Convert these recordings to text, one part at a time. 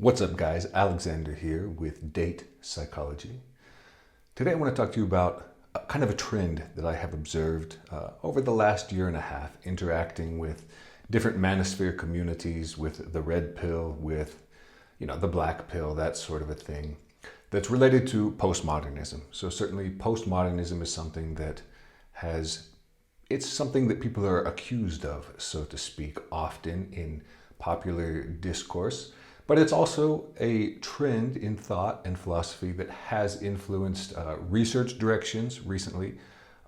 What's up, guys? Alexander here with Date Psychology. Today I want to talk to you about kind of a trend that I have observed over the last year and a half, interacting with different manosphere communities, with the red pill, with the black pill, that sort of a thing, that's related to postmodernism. So certainly postmodernism is something that it's something that people are accused of, so to speak, often in popular discourse. But it's also a trend in thought and philosophy that has influenced research directions recently.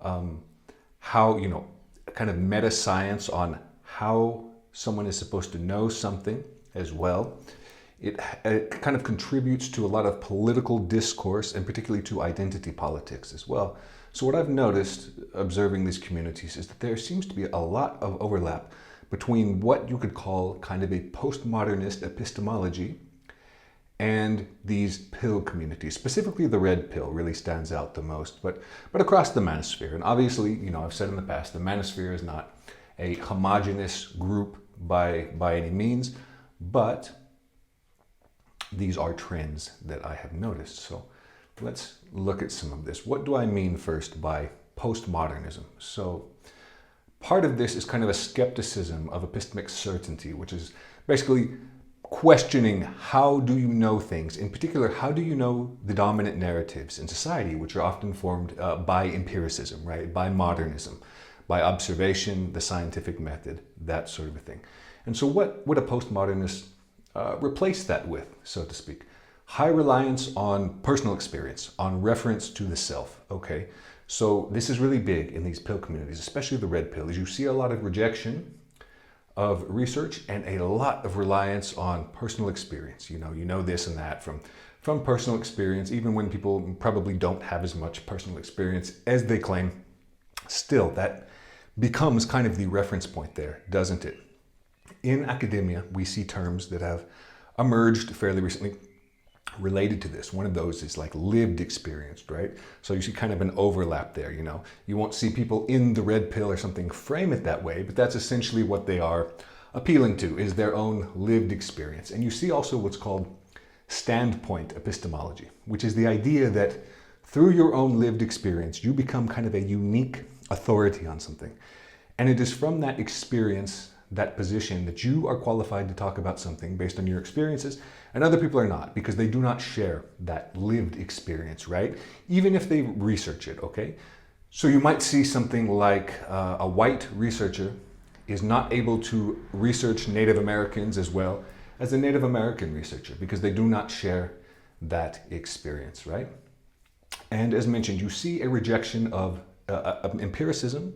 How, kind of meta science on how someone is supposed to know something as well. It kind of contributes to a lot of political discourse, and particularly to identity politics as well. So what I've noticed observing these communities is that there seems to be a lot of overlap between what you could call kind of a postmodernist epistemology and these pill communities. Specifically, the red pill really stands out the most, but across the manosphere. And obviously, I've said in the past, the manosphere is not a homogeneous group by any means, but these are trends that I have noticed. So let's look at some of this. What do I mean first by postmodernism? So part of this is kind of a skepticism of epistemic certainty, which is basically questioning how do you know things. In particular, how do you know the dominant narratives in society, which are often formed by empiricism, right? By modernism, by observation, the scientific method, that sort of a thing. And so what would a postmodernist replace that with, so to speak? High reliance on personal experience, on reference to the self, okay? So this is really big in these pill communities, especially the red pill, is you see a lot of rejection of research and a lot of reliance on personal experience. You know this and that from personal experience, even when people probably don't have as much personal experience as they claim. Still, that becomes kind of the reference point there, doesn't it? In academia, we see terms that have emerged fairly recently related to this. One of those is like lived experience, right? So you see kind of an overlap there, You won't see people in the red pill or something frame it that way, but that's essentially what they are appealing to, is their own lived experience. And you see also what's called standpoint epistemology, which is the idea that through your own lived experience, you become kind of a unique authority on something. And it is from that experience, that position, that you are qualified to talk about something based on your experiences, and other people are not, because they do not share that lived experience, right? Even if they research it, okay? So you might see something like a white researcher is not able to research Native Americans as well as a Native American researcher, because they do not share that experience, right? And as mentioned, you see a rejection of empiricism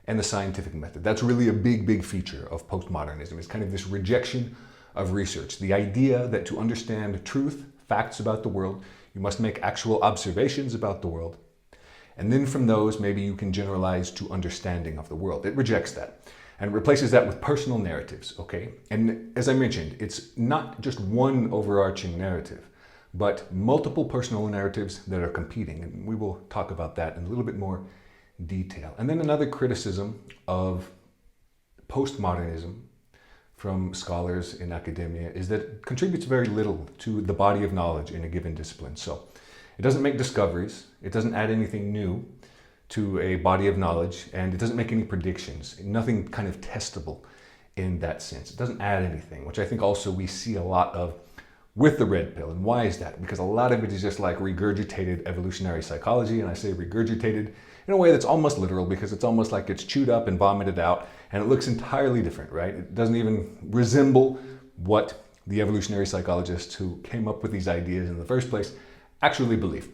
and the scientific method. That's really a big feature of postmodernism. It's kind of this rejection of research. The idea that to understand truth, facts about the world, you must make actual observations about the world. And then from those, maybe you can generalize to understanding of the world. It rejects that and replaces that with personal narratives, okay? And as I mentioned, it's not just one overarching narrative, but multiple personal narratives that are competing. And we will talk about that in a little bit more detail. And then another criticism of postmodernism from scholars in academia is that it contributes very little to the body of knowledge in a given discipline. So it doesn't make discoveries, it doesn't add anything new to a body of knowledge, and it doesn't make any predictions, nothing kind of testable in that sense. It doesn't add anything, which I think also we see a lot of with the red pill. And why is that? Because a lot of it is just like regurgitated evolutionary psychology, and I say regurgitated in a way that's almost literal, because it's almost like it's chewed up and vomited out, and it looks entirely different, right? It doesn't even resemble what the evolutionary psychologists who came up with these ideas in the first place actually believe.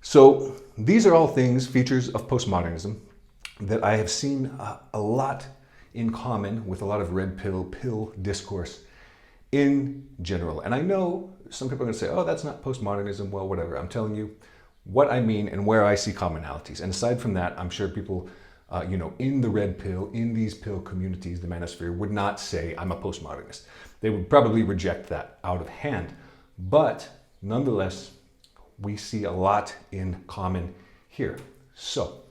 So these are all things, features of postmodernism, that I have seen a lot in common with a lot of red pill discourse in general. And I know some people are going to say, oh, that's not postmodernism. Well, whatever. I'm telling you what I mean and where I see commonalities. And aside from that, I'm sure people, in the red pill, in these pill communities, the manosphere, would not say, I'm a postmodernist. They would probably reject that out of hand. But nonetheless, we see a lot in common here. So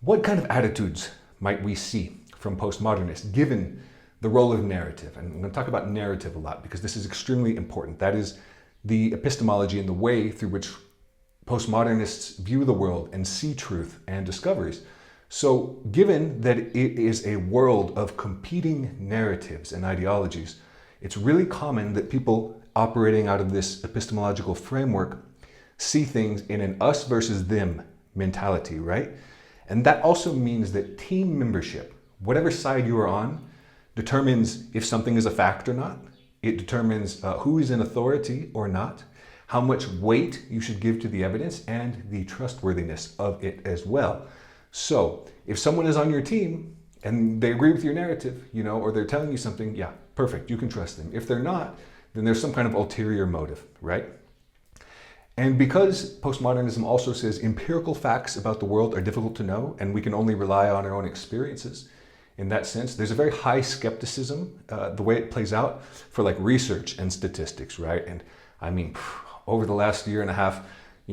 what kind of attitudes might we see from postmodernists, given the role of narrative. And I'm going to talk about narrative a lot because this is extremely important. That is the epistemology and the way through which postmodernists view the world and see truth and discoveries. So given that it is a world of competing narratives and ideologies, it's really common that people operating out of this epistemological framework see things in an us versus them mentality, right? And that also means that team membership, whatever side you are on, determines if something is a fact or not. It determines who is in authority or not, how much weight you should give to the evidence, and the trustworthiness of it as well. So if someone is on your team and they agree with your narrative, or they're telling you something, yeah, perfect, you can trust them. If they're not, then there's some kind of ulterior motive, right? And because postmodernism also says empirical facts about the world are difficult to know and we can only rely on our own experiences, in that sense, there's a very high skepticism, the way it plays out for like research and statistics, right? And I mean, over the last year and a half,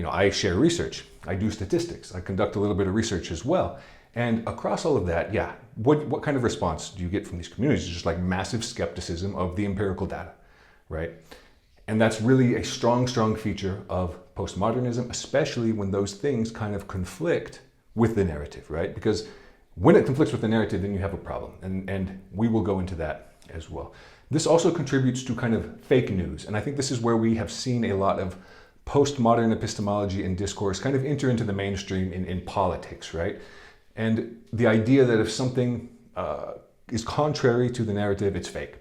I share research, I do statistics, I conduct a little bit of research as well. And across all of that, yeah, what kind of response do you get from these communities? It's just like massive skepticism of the empirical data, right? And that's really a strong, strong feature of postmodernism, especially when those things kind of conflict with the narrative, right? Because when it conflicts with the narrative, then you have a problem. And we will go into that as well. This also contributes to kind of fake news. And I think this is where we have seen a lot of postmodern epistemology and discourse kind of enter into the mainstream in politics, right? And the idea that if something is contrary to the narrative, it's fake.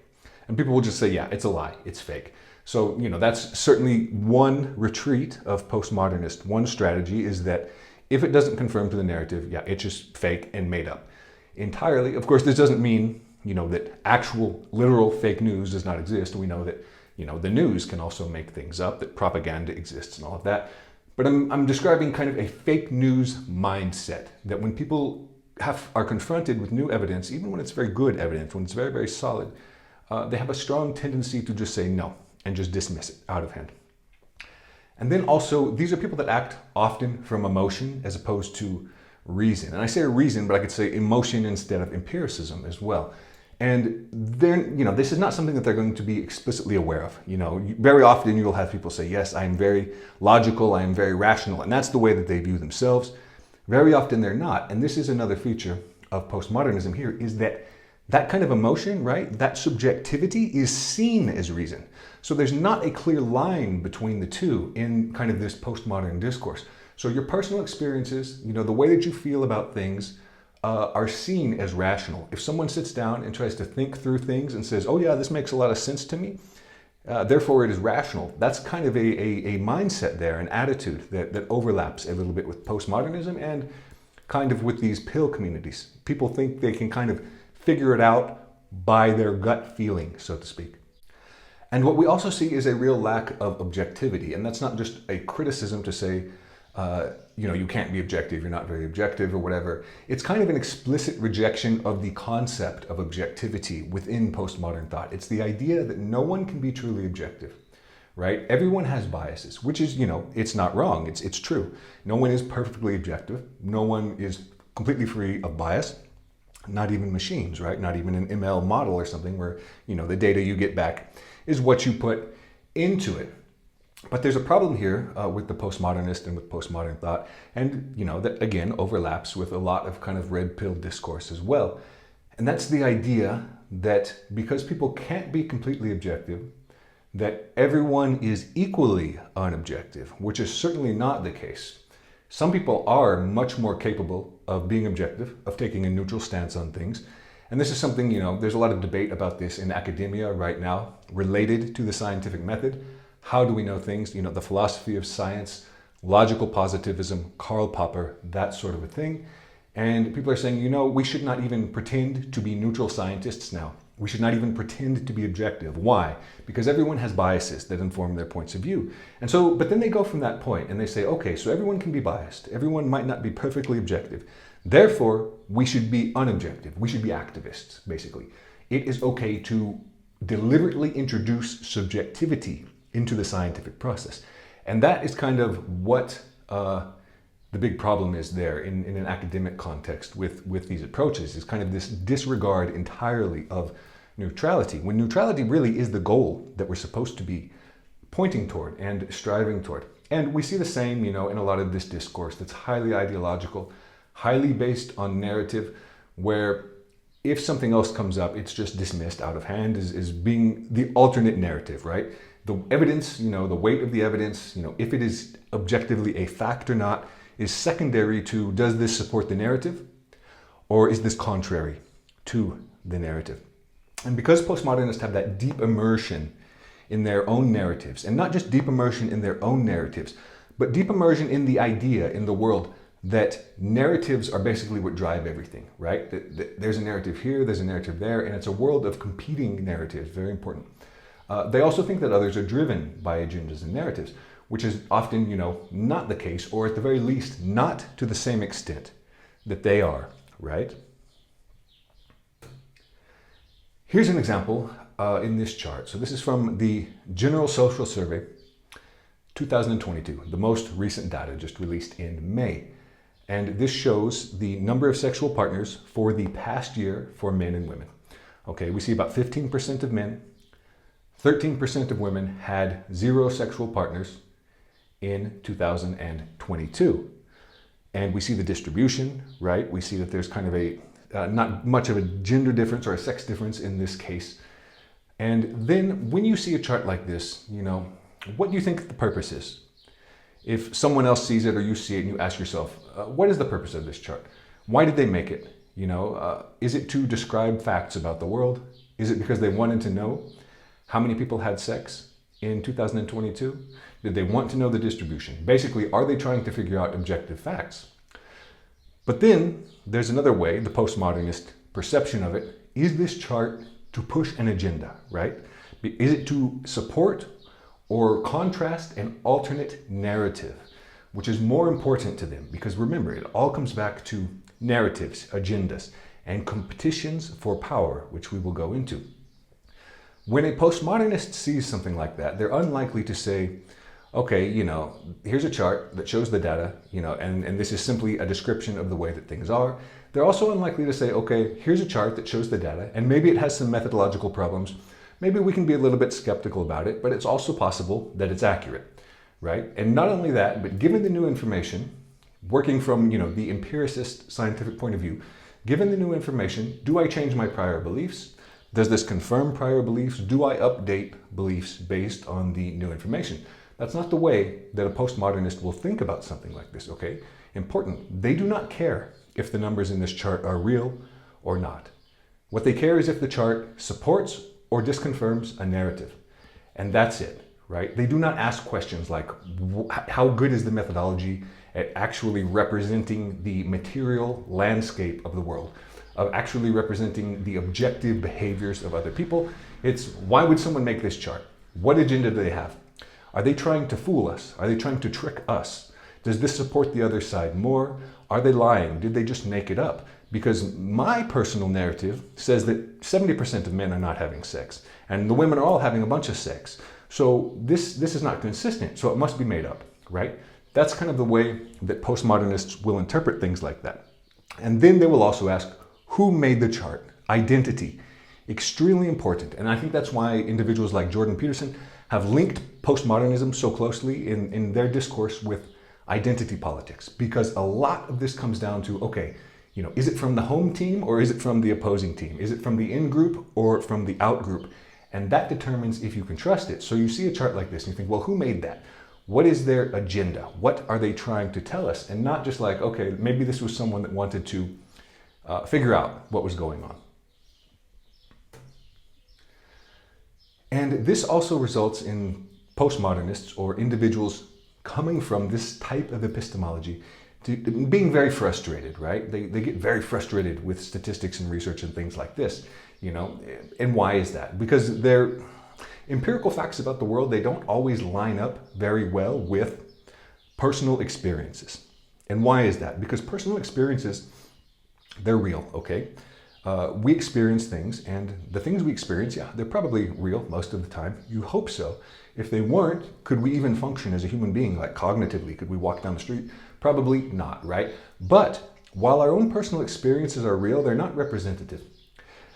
And people will just say, yeah, it's a lie, it's fake. So, that's certainly one retreat of postmodernist. One strategy is that if it doesn't conform to the narrative, yeah, it's just fake and made up entirely. Of course, this doesn't mean, that actual literal fake news does not exist. We know that, the news can also make things up, that propaganda exists and all of that. But I'm describing kind of a fake news mindset, that when people are confronted with new evidence, even when it's very good evidence, when it's very, very solid, they have a strong tendency to just say no and just dismiss it out of hand. And then also, these are people that act often from emotion as opposed to reason. And I say reason, but I could say emotion instead of empiricism as well. And then, this is not something that they're going to be explicitly aware of. Very often you'll have people say, yes, I am very logical, I am very rational, and that's the way that they view themselves. Very often they're not. And this is another feature of postmodernism here, is that kind of emotion, right? That subjectivity is seen as reason. So there's not a clear line between the two in kind of this postmodern discourse. So your personal experiences, the way that you feel about things are seen as rational. If someone sits down and tries to think through things and says, oh yeah, this makes a lot of sense to me, therefore it is rational. That's kind of a mindset there, an attitude that overlaps a little bit with postmodernism and kind of with these pill communities. People think they can kind of figure it out by their gut feeling, so to speak. And what we also see is a real lack of objectivity. And that's not just a criticism to say, you can't be objective, you're not very objective or whatever. It's kind of an explicit rejection of the concept of objectivity within postmodern thought. It's the idea that no one can be truly objective, right? Everyone has biases, which is, it's not wrong, it's true. No one is perfectly objective. No one is completely free of bias. Not even machines, right? Not even an ML model or something where, the data you get back is what you put into it. But there's a problem here with the postmodernist and with postmodern thought, and that again overlaps with a lot of kind of red pill discourse as well. And that's the idea that because people can't be completely objective, that everyone is equally unobjective, which is certainly not the case. Some people are much more capable of being objective, of taking a neutral stance on things. And this is something, there's a lot of debate about this in academia right now, related to the scientific method. How do we know things? The philosophy of science, logical positivism, Karl Popper, that sort of a thing. And people are saying, we should not even pretend to be neutral scientists now. We should not even pretend to be objective. Why? Because everyone has biases that inform their points of view. And so, but then they go from that point and they say, okay, so everyone can be biased. Everyone might not be perfectly objective. Therefore, we should be unobjective. We should be activists, basically. It is okay to deliberately introduce subjectivity into the scientific process. And that is kind of what the big problem is there in an academic context with these approaches, is kind of this disregard entirely of neutrality, when neutrality really is the goal that we're supposed to be pointing toward and striving toward. And we see the same, in a lot of this discourse that's highly ideological, highly based on narrative, where if something else comes up, it's just dismissed out of hand as being the alternate narrative, right? The evidence, the weight of the evidence, if it is objectively a fact or not, is secondary to, does this support the narrative, or is this contrary to the narrative? And because postmodernists have that deep immersion in their own narratives, and not just deep immersion in their own narratives, but deep immersion in the idea, in the world, that narratives are basically what drive everything, right? There's a narrative here, there's a narrative there, and it's a world of competing narratives, very important. They also think that others are driven by agendas and narratives, which is often, not the case, or at the very least, not to the same extent that they are, right? Here's an example in this chart. So this is from the General Social Survey 2022, the most recent data just released in May. And this shows the number of sexual partners for the past year for men and women. Okay, we see about 15% of men, 13% of women had 0 sexual partners in 2022. And we see the distribution, right? We see that there's kind of a, not much of a gender difference or a sex difference in this case. And then when you see a chart like this, what do you think the purpose is? If someone else sees it or you see it and you ask yourself, what is the purpose of this chart? Why did they make it? Is it to describe facts about the world? Is it because they wanted to know how many people had sex in 2022? Did they want to know the distribution? Basically, are they trying to figure out objective facts? But then there's another way, the postmodernist perception of it. Is this chart to push an agenda, right? Is it to support or contrast an alternate narrative, which is more important to them? Because remember, it all comes back to narratives, agendas, and competitions for power, which we will go into. When a postmodernist sees something like that, they're unlikely to say, okay, here's a chart that shows the data, and this is simply a description of the way that things are. They're also unlikely to say, okay, here's a chart that shows the data, and maybe it has some methodological problems. Maybe we can be a little bit skeptical about it, but it's also possible that it's accurate, right? And not only that, but given the new information, working from, the empiricist scientific point of view, given the new information, do I change my prior beliefs? Does this confirm prior beliefs? Do I update beliefs based on the new information? That's not the way that a postmodernist will think about something like this, okay? Important, they do not care if the numbers in this chart are real or not. What they care is if the chart supports or disconfirms a narrative. And that's it, right? They do not ask questions like, how good is the methodology at actually representing the material landscape of the world, of actually representing the objective behaviors of other people? It's, why would someone make this chart? What agenda do they have? Are they trying to fool us? Are they trying to trick us? Does this support the other side more? Are they lying? Did they just make it up? Because my personal narrative says that 70% of men are not having sex, and the women are all having a bunch of sex. So this is not consistent, so it must be made up, right? That's kind of the way that postmodernists will interpret things like that. And then they will also ask, who made the chart? Identity. Extremely important. And I think that's why individuals like Jordan Peterson have linked postmodernism so closely in their discourse with identity politics, because a lot of this comes down to, okay, is it from the home team or is it from the opposing team? Is it from the in-group or from the out-group? And that determines if you can trust it. So you see a chart like this and you think, well, who made that? What is their agenda? What are they trying to tell us? And not just like, okay, maybe this was someone that wanted to figure out what was going on. And this also results in postmodernists or individuals coming from this type of epistemology to being very frustrated, right? They get very frustrated with statistics and research and things like this, And why is that? Because their empirical facts about the world, they don't always line up very well with personal experiences. And why is that? Because personal experiences, they're real, okay? We experience things, and the things we experience, yeah, they're probably real most of the time. You hope so. If they weren't, could we even function as a human being, like cognitively? Could we walk down the street? Probably not, right? But while our own personal experiences are real, they're not representative.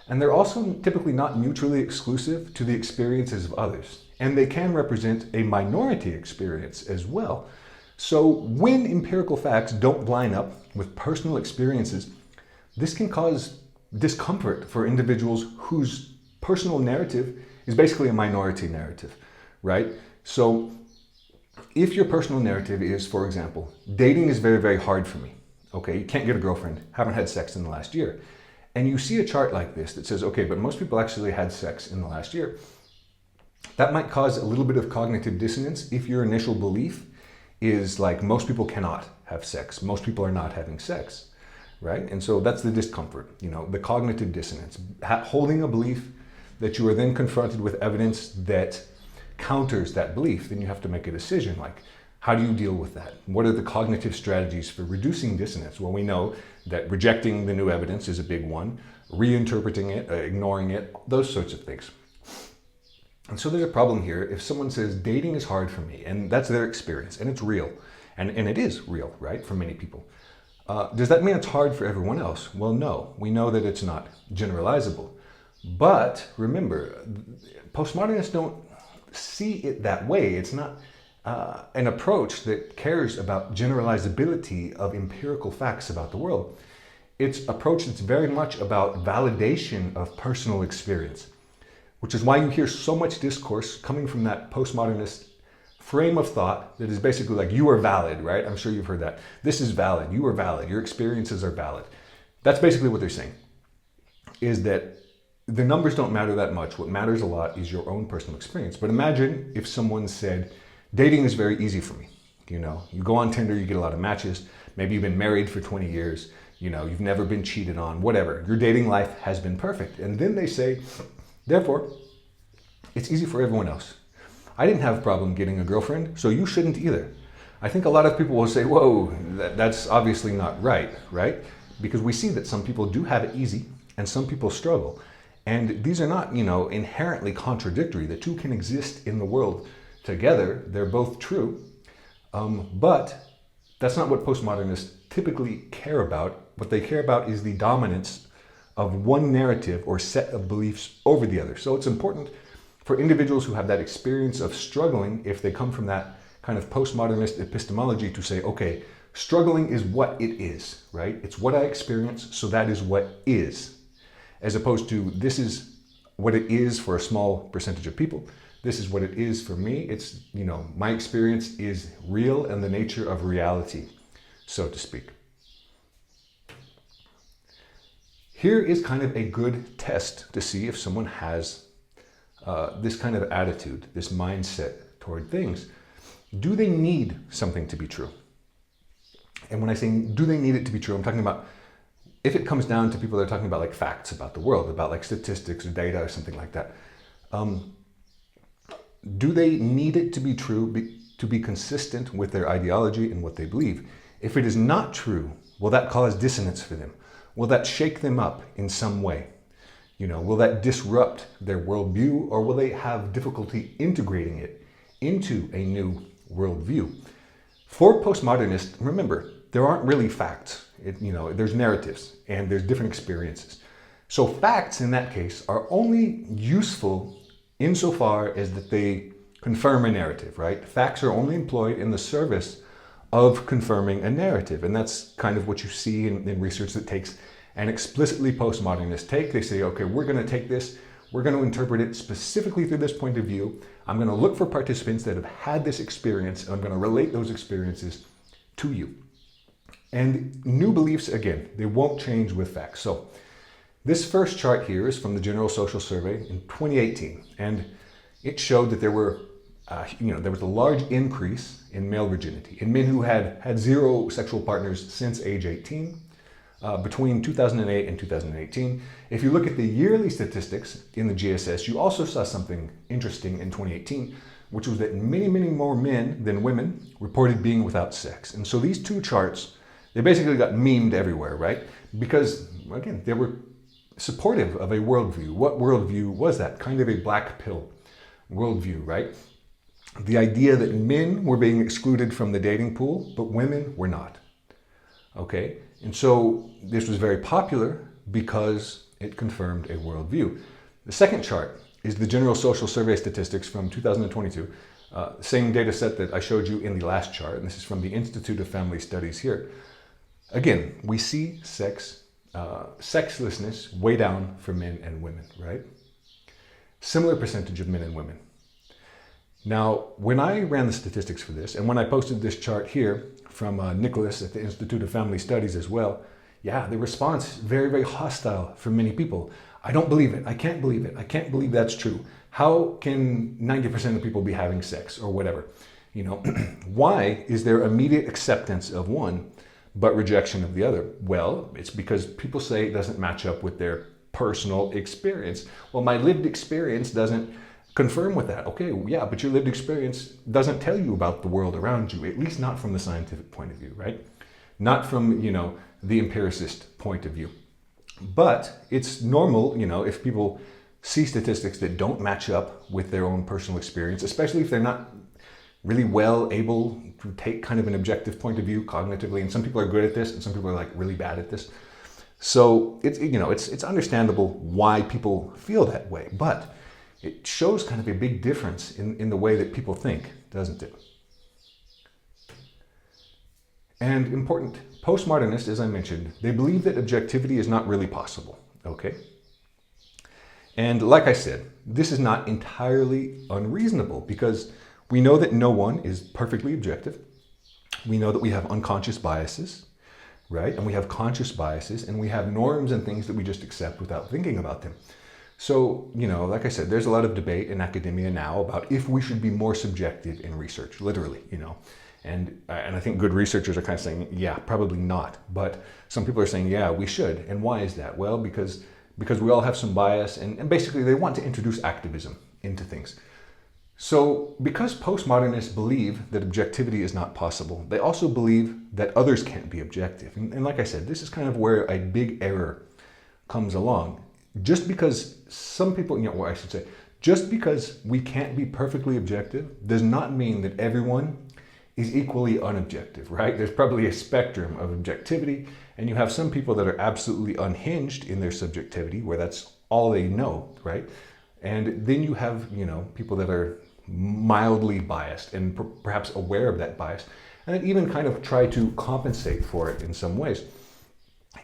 And they're also typically not mutually exclusive to the experiences of others. And they can represent a minority experience as well. So when empirical facts don't line up with personal experiences, this can cause discomfort for individuals whose personal narrative is basically a minority narrative, right? So if your personal narrative is, for example, dating is very, very hard for me, okay? You can't get a girlfriend, haven't had sex in the last year. And you see a chart like this that says, okay, but most people actually had sex in the last year. That might cause a little bit of cognitive dissonance if your initial belief is like most people cannot have sex, most people are not having sex, right? And so that's the discomfort, the cognitive dissonance. Holding a belief that you are then confronted with evidence that counters that belief, then you have to make a decision like, how do you deal with that? What are the cognitive strategies for reducing dissonance? Well, we know that rejecting the new evidence is a big one, reinterpreting it, ignoring it, those sorts of things. And so there's a problem here if someone says dating is hard for me, and that's their experience, and it's real, and it is real, right, for many people. Does that mean it's hard for everyone else? Well, no. We know that it's not generalizable. But remember, postmodernists don't see it that way. It's not an approach that cares about generalizability of empirical facts about the world. It's an approach that's very much about validation of personal experience, which is why you hear so much discourse coming from that postmodernist frame of thought that is basically like, you are valid, right? I'm sure you've heard that. This is valid, you are valid, your experiences are valid. That's basically what they're saying, is that the numbers don't matter that much. What matters a lot is your own personal experience. But imagine if someone said, dating is very easy for me. You go on Tinder, you get a lot of matches. Maybe you've been married for 20 years. You've never been cheated on, whatever. Your dating life has been perfect. And then they say, therefore, it's easy for everyone else. I didn't have a problem getting a girlfriend, so you shouldn't either. I think a lot of people will say, whoa, that's obviously not right? Because we see that some people do have it easy and some people struggle. And these are not, inherently contradictory. The two can exist in the world together. They're both true. But that's not what postmodernists typically care about. What they care about is the dominance of one narrative or set of beliefs over the other. So it's important for individuals who have that experience of struggling, if they come from that kind of postmodernist epistemology, to say, okay, struggling is what it is, right? It's what I experience, so that is what is. As opposed to, this is what it is for a small percentage of people. This is what it is for me. It's, my experience is real and the nature of reality, so to speak. Here is kind of a good test to see if someone has this kind of attitude, this mindset toward things. Do they need something to be true? And when I say, do they need it to be true, I'm talking about if it comes down to people that are talking about like facts about the world, about like statistics or data or something like that. Do they need it to be true to be consistent with their ideology and what they believe? If it is not true, will that cause dissonance for them? Will that shake them up in some way? Will that disrupt their worldview, or will they have difficulty integrating it into a new worldview? For postmodernists, remember, there aren't really facts. There's narratives and there's different experiences. So facts in that case are only useful insofar as that they confirm a narrative, right? Facts are only employed in the service of confirming a narrative. And that's kind of what you see in research that takes an explicitly postmodernist take. They say, okay, we're going to take this, we're going to interpret it specifically through this point of view. I'm going to look for participants that have had this experience, and I'm going to relate those experiences to you. And new beliefs, again, they won't change with facts. So this first chart here is from the General Social Survey in 2018, and it showed that there was a large increase in male virginity in men who had zero sexual partners since age 18. Between 2008 and 2018. If you look at the yearly statistics in the GSS, you also saw something interesting in 2018, which was that many, many more men than women reported being without sex. And so these two charts, they basically got memed everywhere, right? Because, again, they were supportive of a worldview. What worldview was that? Kind of a black pill worldview, right? The idea that men were being excluded from the dating pool, but women were not. Okay? And so this was very popular because it confirmed a worldview. The second chart is the General Social Survey statistics from 2022. Same data set that I showed you in the last chart, and this is from the Institute of Family Studies here. Again, we see sexlessness way down for men and women, right? Similar percentage of men and women. Now, when I ran the statistics for this, and when I posted this chart here from Nicholas at the Institute of Family Studies as well, yeah, the response very, very hostile for many people. I don't believe it. I can't believe it. I can't believe that's true. How can 90% of people be having sex or whatever? You know, why is there immediate acceptance of one but rejection of the other? Well, it's because people say it doesn't match up with their personal experience. Well, my lived experience doesn't confirm with that. Okay, yeah, but your lived experience doesn't tell you about the world around you, at least not from the scientific point of view, right? Not from, you know, the empiricist point of view. But it's normal, you know, if people see statistics that don't match up with their own personal experience, especially if they're not really well able to take kind of an objective point of view cognitively. And some people are good at this and some people are like really bad at this. So it's, you know, it's understandable why people feel that way, but it shows kind of a big difference in the way that people think, doesn't it? And important, postmodernists, as I mentioned, they believe that objectivity is not really possible, okay? And like I said, this is not entirely unreasonable because we know that no one is perfectly objective. We know that we have unconscious biases, right? And we have conscious biases, and we have norms and things that we just accept without thinking about them. So, you know, like I said, there's a lot of debate in academia now about if we should be more subjective in research, literally, you know. And I think good researchers are kind of saying, yeah, probably not. But some people are saying, yeah, we should. And why is that? Well, because we all have some bias, and basically they want to introduce activism into things. So because postmodernists believe that objectivity is not possible, they also believe that others can't be objective. And like I said, this is kind of where a big error comes along. Just because some people, you know, or I should say, just because we can't be perfectly objective does not mean that everyone is equally unobjective, right? There's probably a spectrum of objectivity, and you have some people that are absolutely unhinged in their subjectivity, where that's all they know, right? And then you have, you know, people that are mildly biased and perhaps aware of that bias, and then even kind of try to compensate for it in some ways.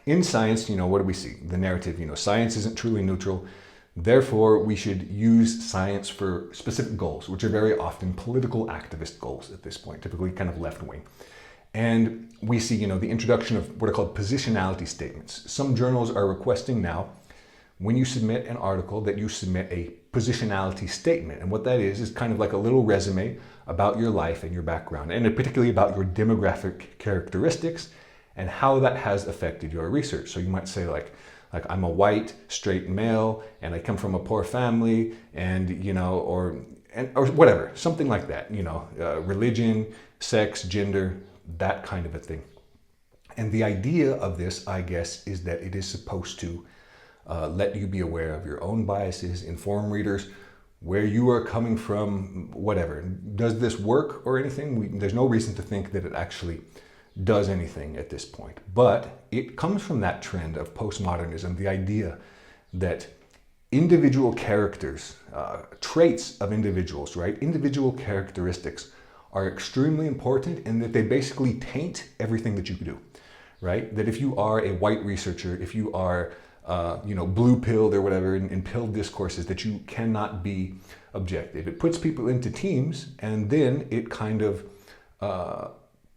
In science, you know, what do we see? The narrative, you know, science isn't truly neutral. Therefore, we should use science for specific goals, which are very often political activist goals at this point, typically kind of left-wing. And we see, you know, the introduction of what are called positionality statements. Some journals are requesting now, when you submit an article, that you submit a positionality statement. And what that is kind of like a little resume about your life and your background, and particularly about your demographic characteristics and how that has affected your research. So you might say like I'm a white, straight male, and I come from a poor family, and, you know, or whatever, something like that, you know, religion, sex, gender, that kind of a thing. And the idea of this, I guess, is that it is supposed to let you be aware of your own biases, inform readers, where you are coming from, whatever. Does this work or anything? There's no reason to think that it actually does anything at this point. But it comes from that trend of postmodernism, the idea that individual characters, traits of individuals, right? Individual characteristics are extremely important, and that they basically taint everything that you do, right? That if you are a white researcher, if you are you know, blue-pilled or whatever in pill discourses, that you cannot be objective. It puts people into teams, and then it kind of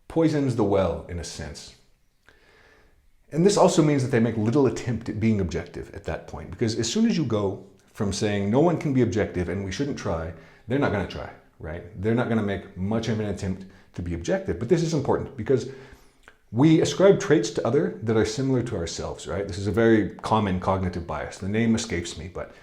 poisons the well, in a sense. And this also means that they make little attempt at being objective at that point, because as soon as you go from saying no one can be objective and we shouldn't try, they're not going to try, right? They're not going to make much of an attempt to be objective. But this is important because we ascribe traits to others that are similar to ourselves, right? This is a very common cognitive bias. The name escapes me, but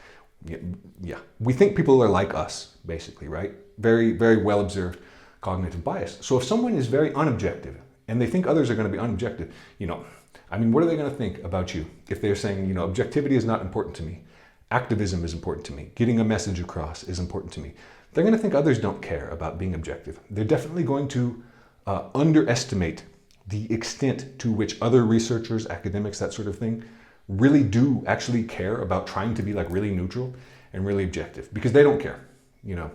yeah, we think people are like us, basically, right? Very, very well observed cognitive bias. So if someone is very unobjective and they think others are going to be unobjective, you know, I mean, what are they going to think about you if they're saying, you know, objectivity is not important to me, activism is important to me, getting a message across is important to me? They're going to think others don't care about being objective. They're definitely going to underestimate the extent to which other researchers, academics, that sort of thing, really do actually care about trying to be like really neutral and really objective, because they don't care, you know.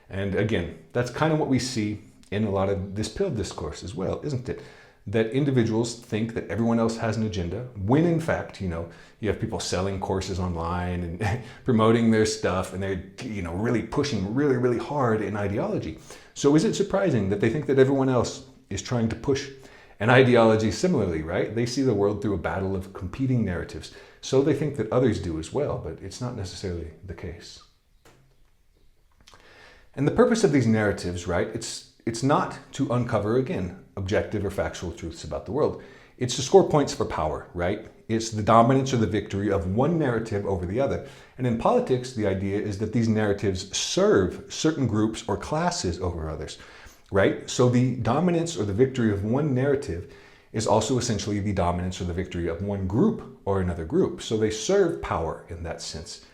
And again, that's kind of what we see in a lot of this pill discourse as well, isn't it? That individuals think that everyone else has an agenda, when in fact, you know, you have people selling courses online and promoting their stuff, and they're, you know, really pushing really, really hard in ideology. So is it surprising that they think that everyone else is trying to push an ideology similarly, right? They see the world through a battle of competing narratives. So they think that others do as well, but it's not necessarily the case. And the purpose of these narratives, right, it's not to uncover, again, objective or factual truths about the world. It's to score points for power, right? It's the dominance or the victory of one narrative over the other. And in politics, the idea is that these narratives serve certain groups or classes over others, right? So the dominance or the victory of one narrative is also essentially the dominance or the victory of one group or another group. So they serve power in that sense.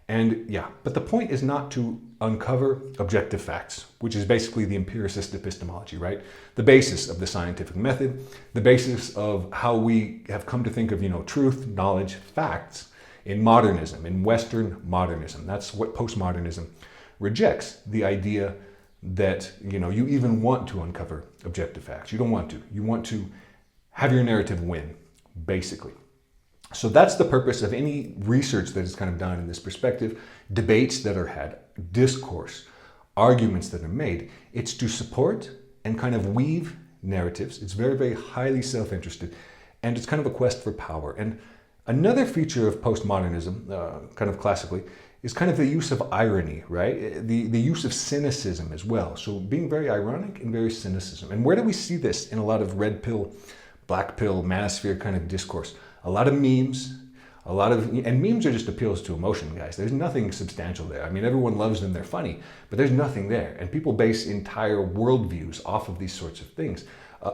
And yeah, but the point is not to uncover objective facts, which is basically the empiricist epistemology, right? The basis of the scientific method, the basis of how we have come to think of, you know, truth, knowledge, facts in modernism, in Western modernism. That's what postmodernism rejects, the idea that, you know, you even want to uncover objective facts. You don't want to. You want to have your narrative win, basically. So that's the purpose of any research that is kind of done in this perspective, debates that are had, discourse, arguments that are made. It's to support and kind of weave narratives. It's very, very highly self-interested, and it's kind of a quest for power. And another feature of postmodernism, kind of classically, is kind of the use of irony, right? The use of cynicism as well. So being very ironic and very cynicism. And where do we see this in a lot of red pill, black pill, manosphere kind of discourse? A lot of memes, and memes are just appeals to emotion, guys. There's nothing substantial there. I mean, everyone loves them, they're funny, but there's nothing there. And people base entire worldviews off of these sorts of things.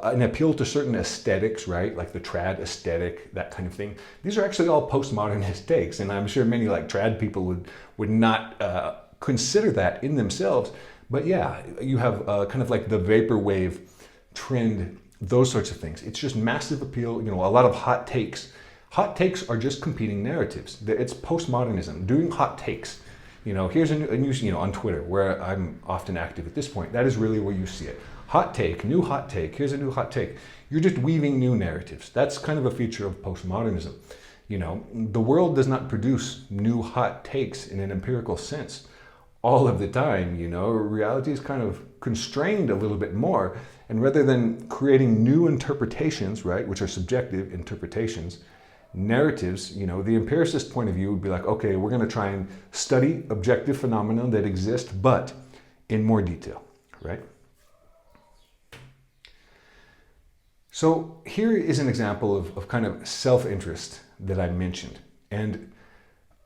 An appeal to certain aesthetics, right? Like the trad aesthetic, that kind of thing. These are actually all postmodernist takes, and I'm sure many like trad people would not consider that in themselves. But yeah, you have kind of like the vaporwave trend, those sorts of things. It's just massive appeal, you know, a lot of hot takes. Hot takes are just competing narratives. It's postmodernism, doing hot takes. You know, here's a new, you know, on Twitter, where I'm often active at this point. That is really where you see it. Hot take, new hot take, here's a new hot take. You're just weaving new narratives. That's kind of a feature of postmodernism. You know, the world does not produce new hot takes in an empirical sense all of the time. You know, reality is kind of constrained a little bit more. And rather than creating new interpretations, right, which are subjective interpretations, narratives, you know, the empiricist point of view would be like, okay, we're going to try and study objective phenomena that exist, but in more detail, right? So here is an example of kind of self-interest that I mentioned, and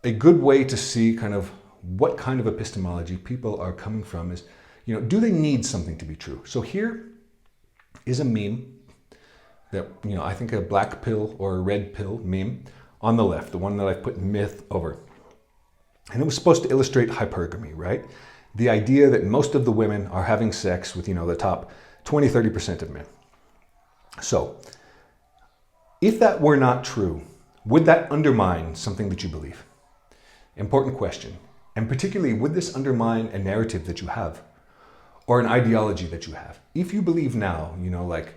a good way to see kind of what kind of epistemology people are coming from is, you know, do they need something to be true? So here is a meme that, you know, I think a black pill or a red pill meme on the left, the one that I've put myth over. And it was supposed to illustrate hypergamy, right? The idea that most of the women are having sex with, you know, the top 20, 30% of men. So if that were not true, would that undermine something that you believe? Important question. And particularly, would this undermine a narrative that you have or an ideology that you have? If you believe now, you know, like,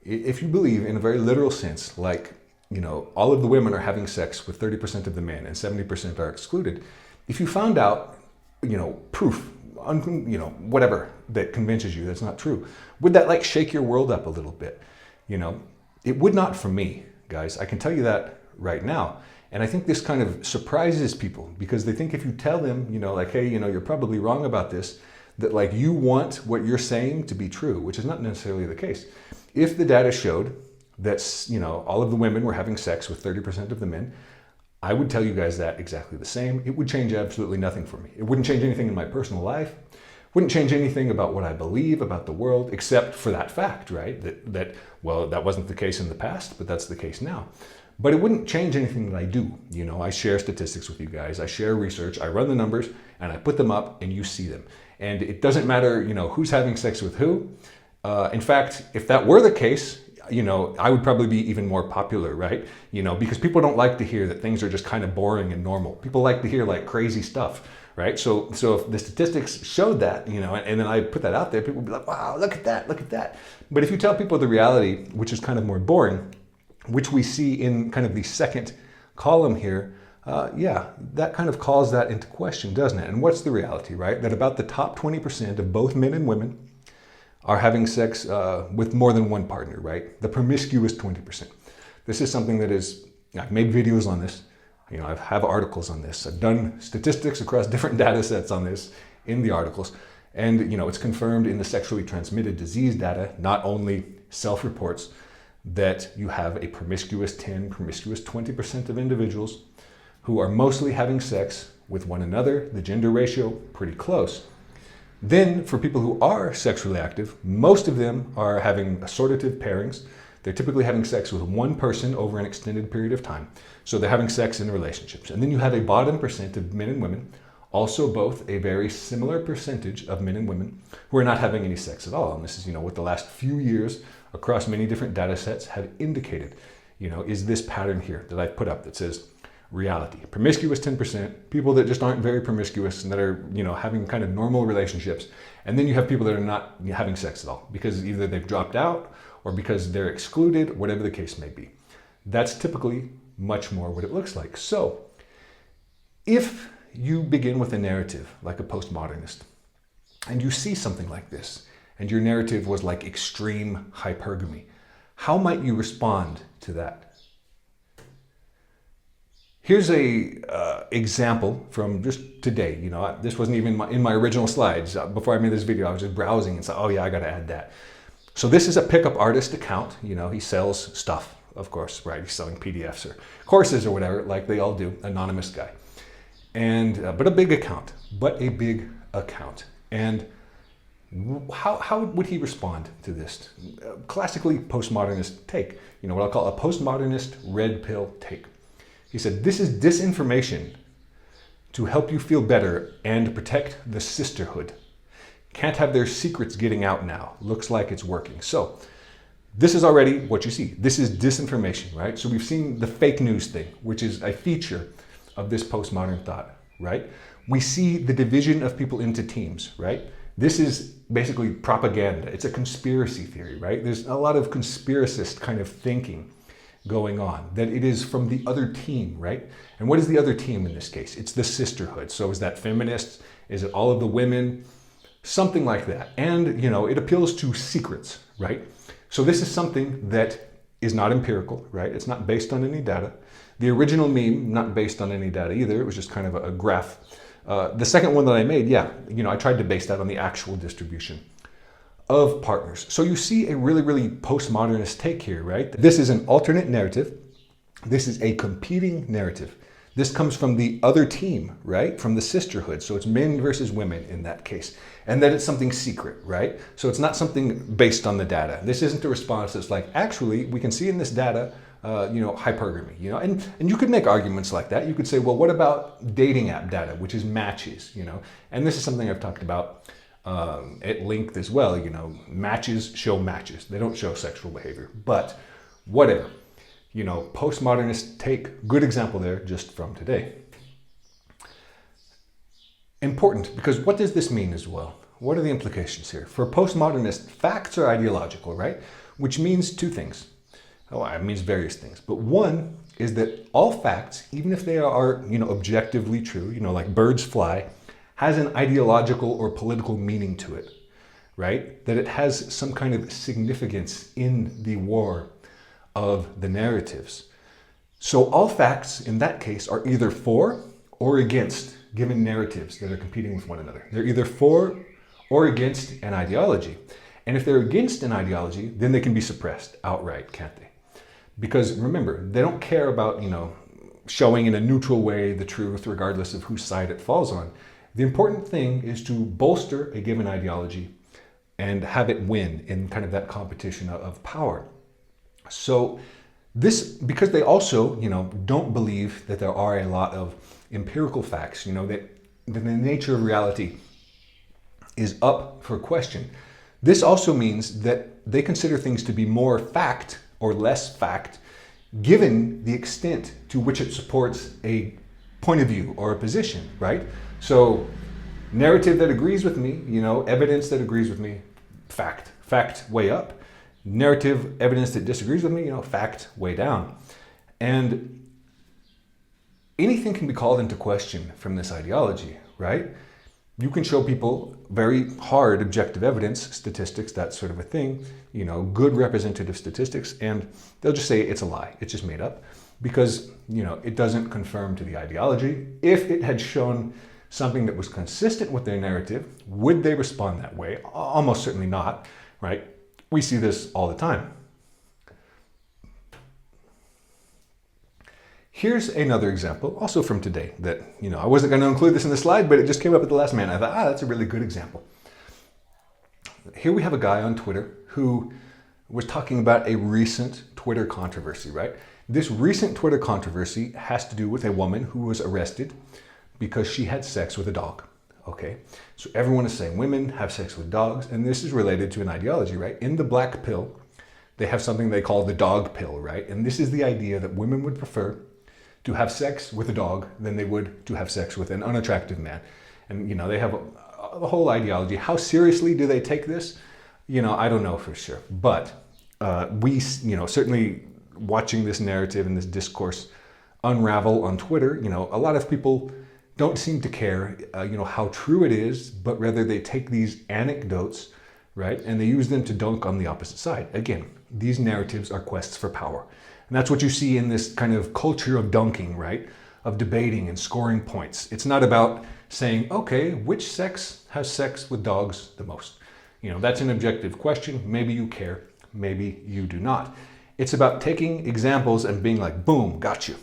if you believe in a very literal sense, like, you know, all of the women are having sex with 30% of the men and 70% are excluded, if you found out, you know, proof, you know, whatever that convinces you that's not true, would that like shake your world up a little bit? You know, it would not for me, guys. I can tell you that right now. And I think this kind of surprises people, because they think if you tell them, you know, like, hey, you know, you're probably wrong about this, that like you want what you're saying to be true, which is not necessarily the case. If the data showed that, you know, all of the women were having sex with 30% of the men, I would tell you guys that exactly the same. It would change absolutely nothing for me. It wouldn't change anything in my personal life. Wouldn't change anything about what I believe about the world, except for that fact, right? That well, that wasn't the case in the past, but that's the case now. But it wouldn't change anything that I do. You know, I share statistics with you guys. I share research. I run the numbers and I put them up and you see them. And it doesn't matter, you know, who's having sex with who. In fact, if that were the case, I would probably be even more popular, right? Because people don't like to hear that things are just kind of boring and normal. People like to hear like crazy stuff, right? So if the statistics showed that, and then I put that out there, people would be like, wow, look at that, look at that. But if you tell people the reality, which is kind of more boring, which we see in kind of the second column here, that kind of calls that into question, doesn't it? And what's the reality, right? That about the top 20% of both men and women are having sex with more than one partner, right? The promiscuous 20%. This is something that I've made videos on this. I have articles on this. I've done statistics across different data sets on this in the articles. And, it's confirmed in the sexually transmitted disease data, not only self-reports, that you have a promiscuous 20% of individuals who are mostly having sex with one another, the gender ratio pretty close. Then for people who are sexually active, most of them are having assortative pairings. They're typically having sex with one person over an extended period of time. So they're having sex in relationships. And then you have a bottom percent of men and women, also both a very similar percentage of men and women who are not having any sex at all. And this is, what the last few years across many different data sets have indicated, is this pattern here that I've put up that says reality. Promiscuous 10%, people that just aren't very promiscuous and that are, having kind of normal relationships. And then you have people that are not having sex at all because either they've dropped out or because they're excluded, whatever the case may be. That's typically much more what it looks like. So if you begin with a narrative like a postmodernist and you see something like this, and your narrative was like extreme hypergamy, how might you respond to that? Here's a example from just today. This wasn't even in my original slides. Before I made this video, I was just browsing and said, oh yeah, I got to add that. So this is a pickup artist account. He sells stuff, of course, right? He's selling PDFs or courses or whatever, like they all do, anonymous guy. And but a big account. And how would he respond to this? Classically postmodernist take, what I'll call a postmodernist red pill take. He said, this is disinformation to help you feel better and protect the sisterhood. Can't have their secrets getting out now. Looks like it's working. So this is already what you see. This is disinformation, right? So we've seen the fake news thing, which is a feature of this postmodern thought, right? We see the division of people into teams, right? This is basically propaganda. It's a conspiracy theory, right? There's a lot of conspiracist kind of thinking going on, that it is from the other team, right? And what is the other team in this case? It's the sisterhood. So is that feminists? Is it all of the women? Something like that. And, it appeals to secrets, right? So this is something that is not empirical, right? It's not based on any data. The original meme, not based on any data either. It was just kind of a graph. The second one that I made, I tried to base that on the actual distribution of partners. So you see a really, really postmodernist take here, right? This is an alternate narrative. This is a competing narrative. This comes from the other team, right? From the sisterhood. So it's men versus women in that case. And then it's something secret, right? So it's not something based on the data. This isn't a response that's like, actually, we can see in this data, hypergamy, and you could make arguments like that. You could say, well, what about dating app data, which is matches, and this is something I've talked about at length as well. Matches show matches. They don't show sexual behavior, but whatever. Postmodernist take, good example there just from today. Important, because what does this mean as well? What are the implications here? For postmodernists, facts are ideological, right? Which means two things. Oh, it means various things. But one is that all facts, even if they are, objectively true, like birds fly, has an ideological or political meaning to it, right? That it has some kind of significance in the war of the narratives. So all facts in that case are either for or against given narratives that are competing with one another. They're either for or against an ideology. And if they're against an ideology, then they can be suppressed outright, can't they? Because remember, they don't care about, showing in a neutral way the truth, regardless of whose side it falls on. The important thing is to bolster a given ideology and have it win in kind of that competition of power. So this, because they also, don't believe that there are a lot of empirical facts, that the nature of reality is up for question, This also means that they consider things to be more fact or less fact, given the extent to which it supports a point of view or a position, right? So narrative that agrees with me, evidence that agrees with me, fact way up. Narrative evidence that disagrees with me, fact way down. And anything can be called into question from this ideology, right? You can show people very hard objective evidence, statistics, that sort of a thing, good representative statistics, and they'll just say it's a lie, it's just made up, because, it doesn't conform to the ideology. If it had shown something that was consistent with their narrative, would they respond that way? Almost certainly not, right? We see this all the time. Here's another example, also from today, that, I wasn't going to include this in the slide, but it just came up at the last minute. I thought, that's a really good example. Here we have a guy on Twitter who was talking about a recent Twitter controversy, right? This recent Twitter controversy has to do with a woman who was arrested because she had sex with a dog, okay? So everyone is saying women have sex with dogs, and this is related to an ideology, right? In the black pill, they have something they call the dog pill, right? And this is the idea that women would prefer to have sex with a dog than they would to have sex with an unattractive man. And, they have a whole ideology. How seriously do they take this? I don't know for sure. But we, certainly watching this narrative and this discourse unravel on Twitter, a lot of people don't seem to care, how true it is, but rather they take these anecdotes, right, and they use them to dunk on the opposite side. Again, these narratives are quests for power. And that's what you see in this kind of culture of dunking, right? Of debating and scoring points. It's not about saying, okay, which sex has sex with dogs the most? That's an objective question. Maybe you care, maybe you do not. It's about taking examples and being like, boom, got you,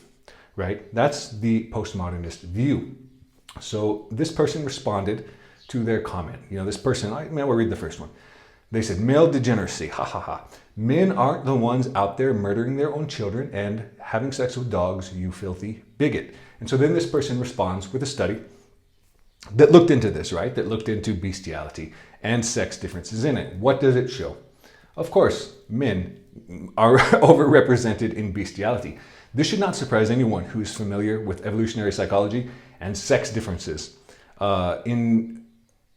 right? That's the postmodernist view. So this person responded to their comment. This person, I will read the first one. They said, male degeneracy, ha ha ha. Men aren't the ones out there murdering their own children and having sex with dogs, you filthy bigot. And so then this person responds with a study that looked into this, right? That looked into bestiality and sex differences in it. What does it show? Of course, men are overrepresented in bestiality. This should not surprise anyone who is familiar with evolutionary psychology and sex differences.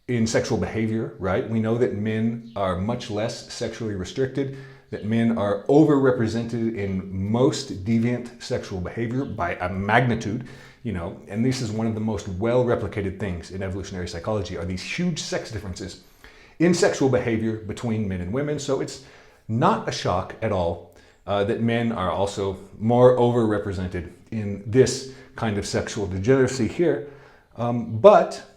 In sexual behavior, right? We know that men are much less sexually restricted, that men are overrepresented in most deviant sexual behavior by a magnitude, and this is one of the most well-replicated things in evolutionary psychology are these huge sex differences in sexual behavior between men and women. So it's not a shock at all that men are also more overrepresented in this kind of sexual degeneracy here, but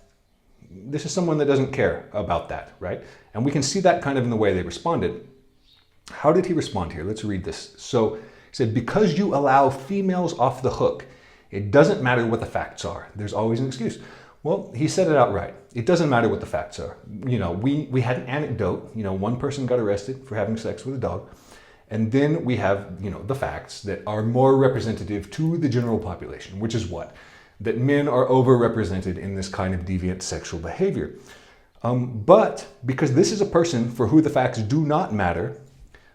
this is someone that doesn't care about that, right? And we can see that kind of in the way they responded. How did he respond here? Let's read this. So he said, because you allow females off the hook, it doesn't matter what the facts are. There's always an excuse. Well, he said it outright. It doesn't matter what the facts are. We had an anecdote. One person got arrested for having sex with a dog. And then we have, the facts that are more representative to the general population, which is what? That men are overrepresented in this kind of deviant sexual behavior. But because this is a person for who the facts do not matter,